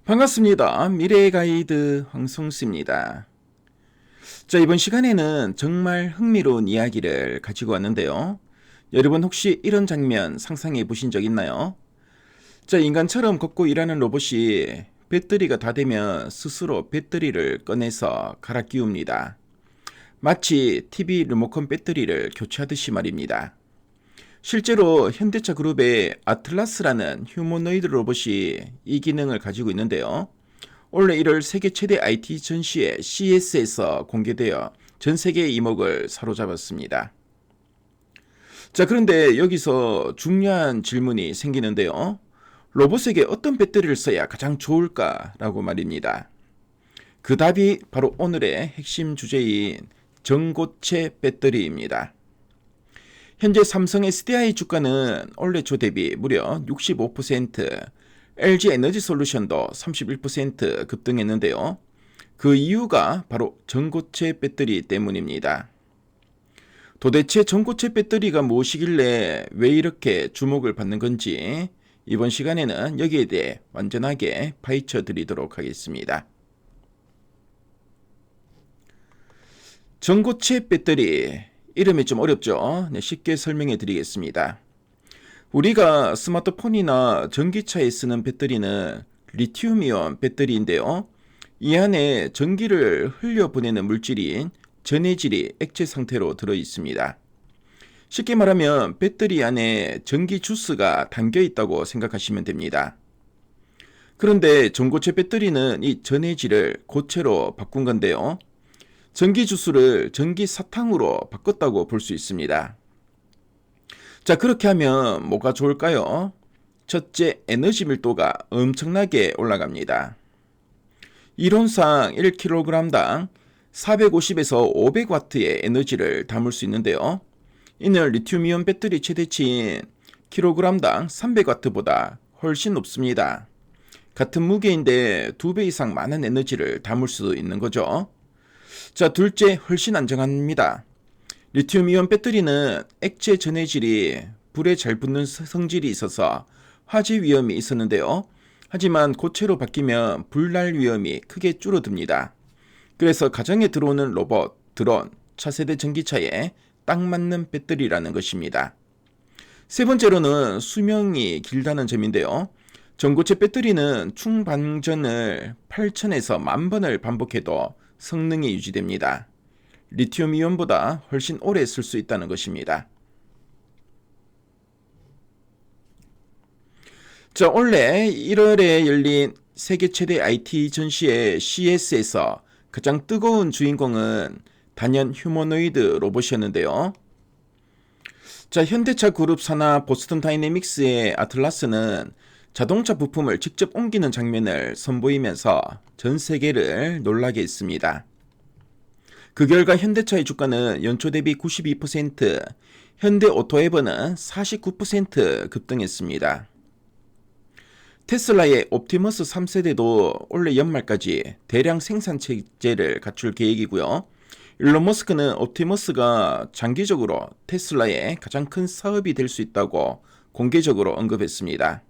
반갑습니다. 미래의 가이드 황성수입니다. 자, 이번 시간에는 정말 흥미로운 이야기를 가지고 왔는데요. 여러분 혹시 이런 장면 상상해 보신 적 있나요? 자, 인간처럼 걷고 일하는 로봇이 배터리가 다 되면 스스로 배터리를 꺼내서 갈아 끼웁니다. 마치 TV 리모컨 배터리를 교체하듯이 말입니다. 실제로 현대차 그룹의 아틀라스라는 휴머노이드 로봇이 이 기능을 가지고 있는데요. 올해 1월 세계 최대 IT 전시회 CES에서 공개되어 전 세계의 이목을 사로잡았습니다. 자, 그런데 여기서 중요한 질문이 생기는데요. 로봇에게 어떤 배터리를 써야 가장 좋을까라고 말입니다. 그 답이 바로 오늘의 핵심 주제인 전고체 배터리입니다. 현재 삼성 SDI 주가는 올해 초 대비 무려 65%, LG 에너지 솔루션도 31% 급등했는데요. 그 이유가 바로 전고체 배터리 때문입니다. 도대체 전고체 배터리가 무엇이길래 왜 이렇게 주목을 받는 건지 이번 시간에는 여기에 대해 완전하게 파헤쳐 드리도록 하겠습니다. 전고체 배터리, 이름이 좀 어렵죠? 쉽게 설명해 드리겠습니다. 우리가 스마트폰이나 전기차에 쓰는 배터리는 리튬이온 배터리인데요. 이 안에 전기를 흘려보내는 물질인 전해질이 액체 상태로 들어있습니다. 쉽게 말하면 배터리 안에 전기 주스가 담겨 있다고 생각하시면 됩니다. 그런데 전고체 배터리는 이 전해질을 고체로 바꾼 건데요. 전기 주스를 전기 사탕으로 바꿨다고 볼 수 있습니다. 자, 그렇게 하면 뭐가 좋을까요? 첫째, 에너지 밀도가 엄청나게 올라갑니다. 이론상 1kg당 450에서 500W의 에너지를 담을 수 있는데요. 이는 리튬이온 배터리 최대치인 kg당 300W보다 훨씬 높습니다. 같은 무게인데 2배 이상 많은 에너지를 담을 수 있는 거죠. 자, 둘째, 훨씬 안정합니다. 리튬이온 배터리는 액체 전해질이 불에 잘 붙는 성질이 있어서 화재 위험이 있었는데요. 하지만 고체로 바뀌면 불날 위험이 크게 줄어듭니다. 그래서 가정에 들어오는 로봇, 드론, 차세대 전기차에 딱 맞는 배터리라는 것입니다. 세 번째로는 수명이 길다는 점인데요. 전고체 배터리는 충방전을 8,000에서 10,000번을 반복해도 성능이 유지됩니다. 리튬이온보다 훨씬 오래 쓸 수 있다는 것입니다. 자, 올해 1월에 열린 세계 최대 IT 전시회 CES에서 가장 뜨거운 주인공은 단연 휴머노이드 로봇이었는데요. 자, 현대차 그룹 산하 보스턴 다이내믹스의 아틀라스는 자동차 부품을 직접 옮기는 장면을 선보이면서 전 세계를 놀라게 했습니다. 그 결과 현대차의 주가는 연초 대비 92%, 현대오토에버는 49% 급등했습니다. 테슬라의 옵티머스 3세대도 올해 연말까지 대량 생산 체제를 갖출 계획이고요. 일론 머스크는 옵티머스가 장기적으로 테슬라의 가장 큰 사업이 될 수 있다고 공개적으로 언급했습니다.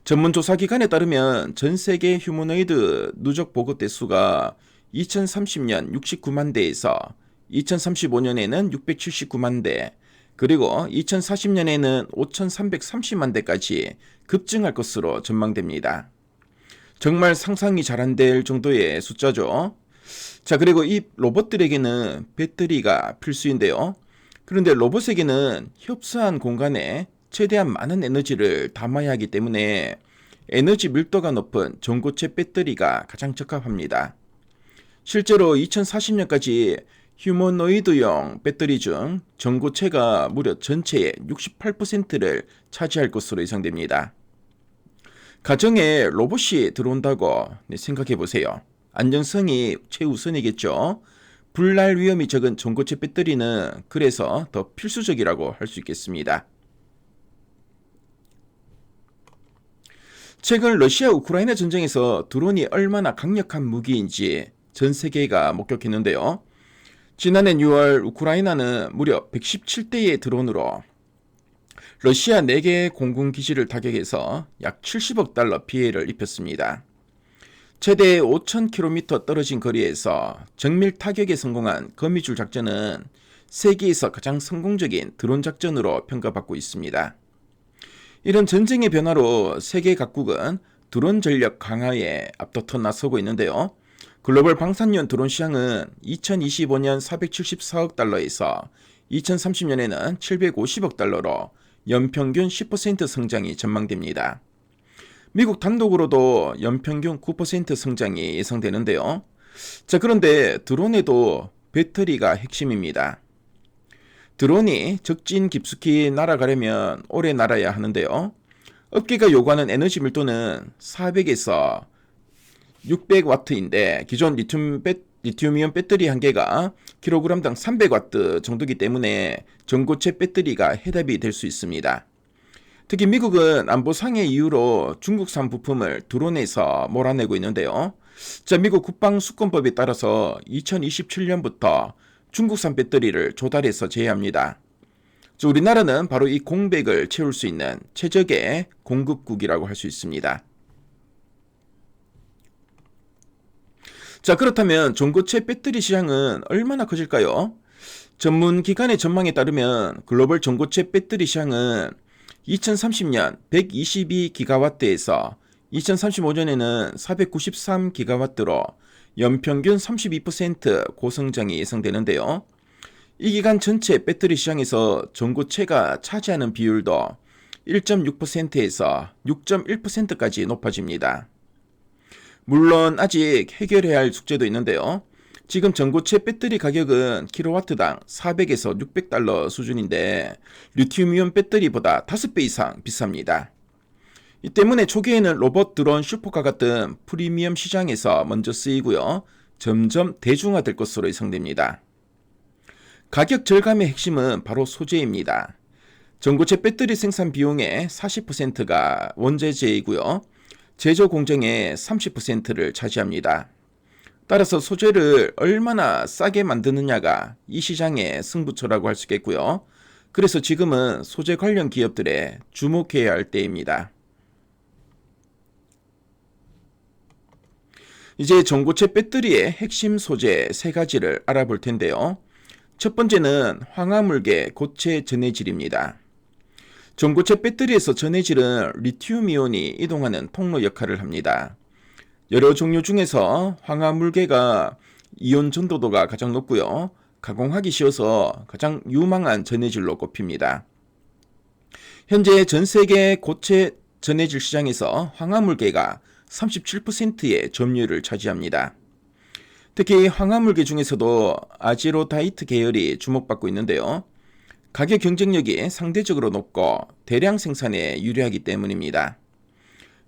전문 조사기관에 따르면 전 세계 휴머노이드 누적 보급 대수가 2030년 69만 대에서 2035년에는 679만 대, 그리고 2040년에는 5,330만 대까지 급증할 것으로 전망됩니다. 정말 상상이 잘 안 될 정도의 숫자죠. 자, 그리고 이 로봇들에게는 배터리가 필수인데요. 그런데 로봇에게는 협소한 공간에 최대한 많은 에너지를 담아야 하기 때문에 에너지 밀도가 높은 전고체 배터리가 가장 적합합니다. 실제로 2040년까지 휴머노이드용 배터리 중 전고체가 무려 전체의 68%를 차지할 것으로 예상됩니다. 가정에 로봇이 들어온다고 생각해 보세요. 안정성이 최우선이겠죠. 불날 위험이 적은 전고체 배터리는 그래서 더 필수적이라고 할 수 있겠습니다. 최근 러시아 우크라이나 전쟁에서 드론이 얼마나 강력한 무기인지 전 세계가 목격했는데요. 지난해 6월 우크라이나는 무려 117대의 드론으로 러시아 4개 공군기지를 타격해서 약 70억 달러 피해를 입혔습니다. 최대 5,000km 떨어진 거리에서 정밀 타격에 성공한 거미줄 작전은 세계에서 가장 성공적인 드론 작전으로 평가받고 있습니다. 이런 전쟁의 변화로 세계 각국은 드론 전력 강화에 앞다퉈 나서고 있는데요. 글로벌 방산용 드론 시장은 2025년 474억 달러에서 2030년에는 750억 달러로 연평균 10% 성장이 전망됩니다. 미국 단독으로도 연평균 9% 성장이 예상되는데요. 자, 그런데 드론에도 배터리가 핵심입니다. 드론이 적진 깊숙이 날아가려면 오래 날아야 하는데요. 업계가 요구하는 에너지 밀도는 400에서 600W인데 기존 리튬이온 배터리 한 개가 킬로그램당 300W 정도이기 때문에 전고체 배터리가 해답이 될 수 있습니다. 특히 미국은 안보상의 이유로 중국산 부품을 드론에서 몰아내고 있는데요. 자, 미국 국방수권법에 따라서 2027년부터 중국산 배터리를 조달해서 제외합니다. 우리나라는 바로 이 공백을 채울 수 있는 최적의 공급국이라고 할 수 있습니다. 자, 그렇다면 전고체 배터리 시장은 얼마나 커질까요? 전문 기관의 전망에 따르면 글로벌 전고체 배터리 시장은 2030년 122기가와트에서 2035년에는 493기가와트로 연평균 32% 고성장이 예상되는데요. 이 기간 전체 배터리 시장에서 전고체가 차지하는 비율도 1.6%에서 6.1%까지 높아집니다. 물론 아직 해결해야 할 숙제도 있는데요. 지금 전고체 배터리 가격은 킬로와트당 400에서 600달러 수준인데 리튬이온 배터리보다 5배 이상 비쌉니다. 이 때문에 초기에는 로봇 드론 슈퍼카 같은 프리미엄 시장에서 먼저 쓰이고요. 점점 대중화될 것으로 예상됩니다. 가격 절감의 핵심은 바로 소재입니다. 전고체 배터리 생산 비용의 40%가 원재재이고요. 제조 공정의 30%를 차지합니다. 따라서 소재를 얼마나 싸게 만드느냐가 이 시장의 승부처라고 할 수 있겠고요. 그래서 지금은 소재 관련 기업들에 주목해야 할 때입니다. 이제 전고체 배터리의 핵심 소재 3가지를 알아볼 텐데요. 첫 번째는 황화물계 고체 전해질입니다. 전고체 배터리에서 전해질은 리튬이온이 이동하는 통로 역할을 합니다. 여러 종류 중에서 황화물계가 이온 전도도가 가장 높고요. 가공하기 쉬워서 가장 유망한 전해질로 꼽힙니다. 현재 전 세계 고체 전해질 시장에서 황화물계가 37%의 점유율을 차지합니다. 특히 황화물계 중에서도 아지로다이트 계열이 주목받고 있는데요. 가격 경쟁력이 상대적으로 높고 대량 생산에 유리하기 때문입니다.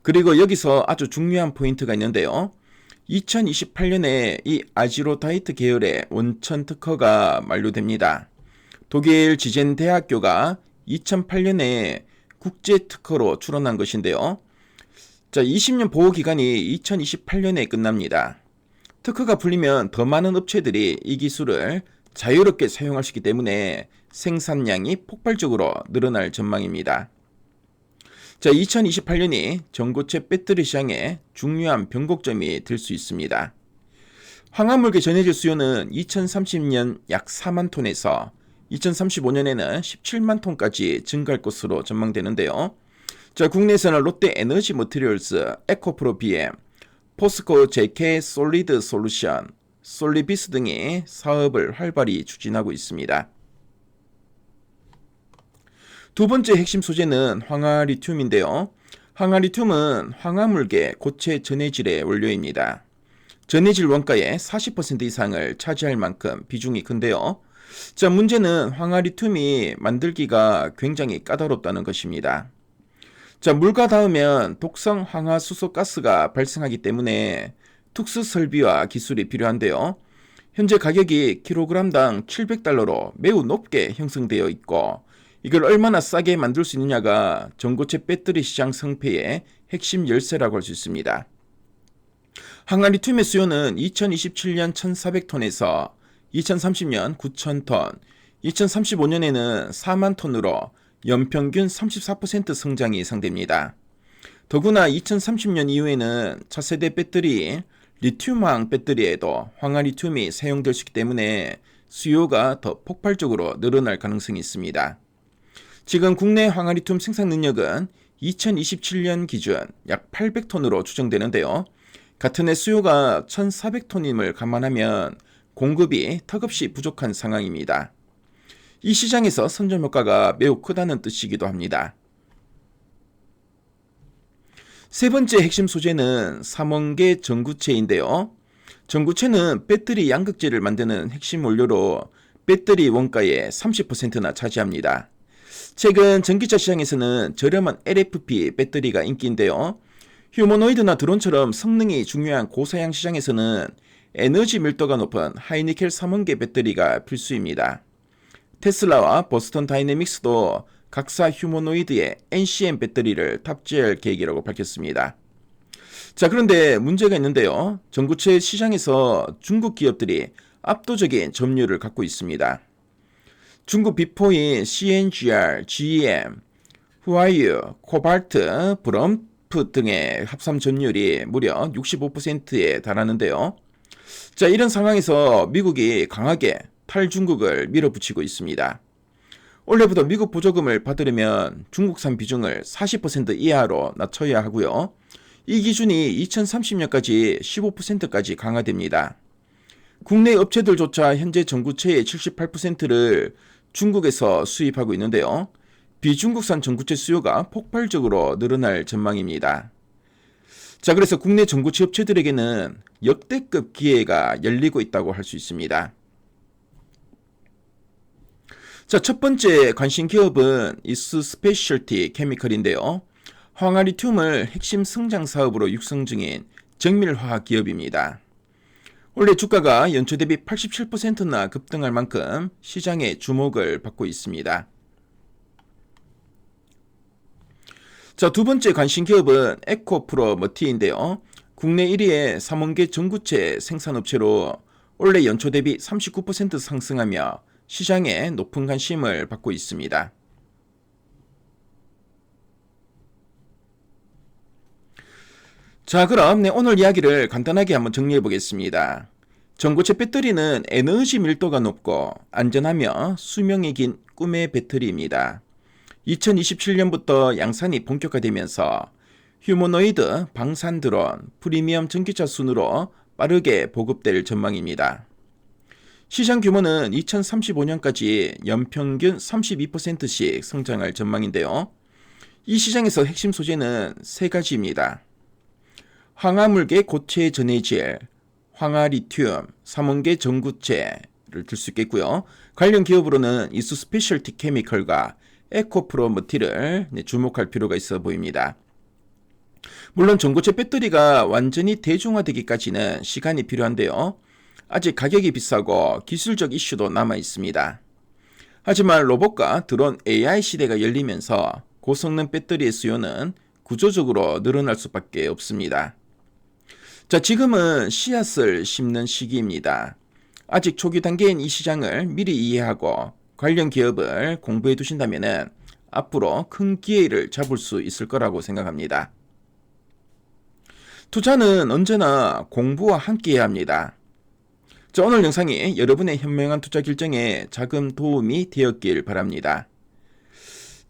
그리고 여기서 아주 중요한 포인트가 있는데요. 2028년에 이 아지로다이트 계열의 원천 특허가 만료됩니다. 독일 지젠 대학교가 2008년에 국제 특허로 출원한 것인데요. 자, 20년 보호 기간이 2028년에 끝납니다. 특허가 풀리면 더 많은 업체들이 이 기술을 자유롭게 사용할 수 있기 때문에 생산량이 폭발적으로 늘어날 전망입니다. 자, 2028년이 전고체 배터리 시장의 중요한 변곡점이 될 수 있습니다. 황화물계 전해질 수요는 2030년 약 4만 톤에서 2035년에는 17만 톤까지 증가할 것으로 전망되는데요. 자, 국내에서는 롯데 에너지 머티리얼스, 에코프로 BM, 포스코 JK 솔리드 솔루션, 솔리비스 등이 사업을 활발히 추진하고 있습니다. 두 번째 핵심 소재는 황화리튬인데요. 황화리튬은 황화물계 고체 전해질의 원료입니다. 전해질 원가의 40% 이상을 차지할 만큼 비중이 큰데요. 자, 문제는 황화리튬이 만들기가 굉장히 까다롭다는 것입니다. 자, 물과 닿으면 독성 황화수소가스가 발생하기 때문에 특수 설비와 기술이 필요한데요. 현재 가격이 킬로그램당 700달러로 매우 높게 형성되어 있고 이걸 얼마나 싸게 만들 수 있느냐가 전고체 배터리 시장 성패의 핵심 열쇠라고 할 수 있습니다. 황화리튬의 수요는 2027년 1,400톤에서 2030년 9,000톤, 2035년에는 4만 톤으로 연평균 34% 성장이 예상됩니다. 더구나 2030년 이후에는 차세대 배터리, 리튬황 배터리에도 황화리튬이 사용될 수 있기 때문에 수요가 더 폭발적으로 늘어날 가능성이 있습니다. 지금 국내 황화리튬 생산 능력은 2027년 기준 약 800톤으로 추정되는데요. 같은 해 수요가 1,400톤임을 감안하면 공급이 턱없이 부족한 상황입니다. 이 시장에서 선점 효과가 매우 크다는 뜻이기도 합니다. 세 번째 핵심 소재는 삼원계 전구체인데요. 전구체는 배터리 양극재를 만드는 핵심 원료로 배터리 원가의 30%나 차지합니다. 최근 전기차 시장에서는 저렴한 LFP 배터리가 인기인데요. 휴머노이드나 드론처럼 성능이 중요한 고사양 시장에서는 에너지 밀도가 높은 하이니켈 삼원계 배터리가 필수입니다. 테슬라와 보스턴 다이내믹스도 각사 휴머노이드에 NCM 배터리를 탑재할 계획이라고 밝혔습니다. 자, 그런데 문제가 있는데요. 전구체 시장에서 중국 기업들이 압도적인 점유율을 갖고 있습니다. 중국 비포인 CNGR, GM, 후아유, 코발트, 브럼프 등의 합산 점유율이 무려 65%에 달하는데요. 자, 이런 상황에서 미국이 강하게 탈중국을 밀어붙이고 있습니다. 올해부터 미국 보조금을 받으려면 중국산 비중을 40% 이하로 낮춰야 하고요. 이 기준이 2030년까지 15%까지 강화됩니다. 국내 업체들조차 현재 전구체의 78%를 중국에서 수입하고 있는데요. 비중국산 전구체 수요가 폭발적으로 늘어날 전망입니다. 자, 그래서 국내 전구체 업체들에게는 역대급 기회가 열리고 있다고 할 수 있습니다. 자, 첫 번째 관심 기업은 이수 스페셜티 케미컬인데요. 황화리튬을 핵심 성장 사업으로 육성 중인 정밀화학 기업입니다. 올해 주가가 연초 대비 87%나 급등할 만큼 시장의 주목을 받고 있습니다. 자, 두 번째 관심 기업은 에코프로머티인데요. 국내 1위의 삼원계 전구체 생산업체로 올해 연초 대비 39% 상승하며 시장에 높은 관심을 받고 있습니다. 자, 그럼 오늘 이야기를 간단하게 한번 정리해 보겠습니다. 전고체 배터리는 에너지 밀도가 높고 안전하며 수명이 긴 꿈의 배터리입니다. 2027년부터 양산이 본격화되면서 휴머노이드, 방산 드론, 프리미엄 전기차 순으로 빠르게 보급될 전망입니다. 시장 규모는 2035년까지 연평균 32%씩 성장할 전망인데요. 이 시장에서 핵심 소재는 세 가지입니다. 황화물계 고체 전해질, 황화리튬, 삼원계 전구체를 들 수 있겠고요. 관련 기업으로는 이수 스페셜티 케미컬과 에코프로머티를 주목할 필요가 있어 보입니다. 물론 전고체 배터리가 완전히 대중화되기까지는 시간이 필요한데요. 아직 가격이 비싸고 기술적 이슈도 남아 있습니다. 하지만 로봇과 드론 AI 시대가 열리면서 고성능 배터리의 수요는 구조적으로 늘어날 수밖에 없습니다. 자, 지금은 씨앗을 심는 시기입니다. 아직 초기 단계인 이 시장을 미리 이해하고 관련 기업을 공부해 두신다면 앞으로 큰 기회를 잡을 수 있을 거라고 생각합니다. 투자는 언제나 공부와 함께 해야 합니다. 자, 오늘 영상이 여러분의 현명한 투자 결정에 작은 도움이 되었길 바랍니다.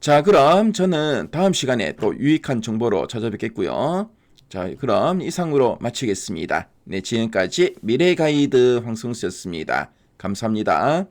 자, 그럼 저는 다음 시간에 또 유익한 정보로 찾아뵙겠고요. 자, 그럼 이상으로 마치겠습니다. 네, 지금까지 미래가이드 황성수였습니다. 감사합니다.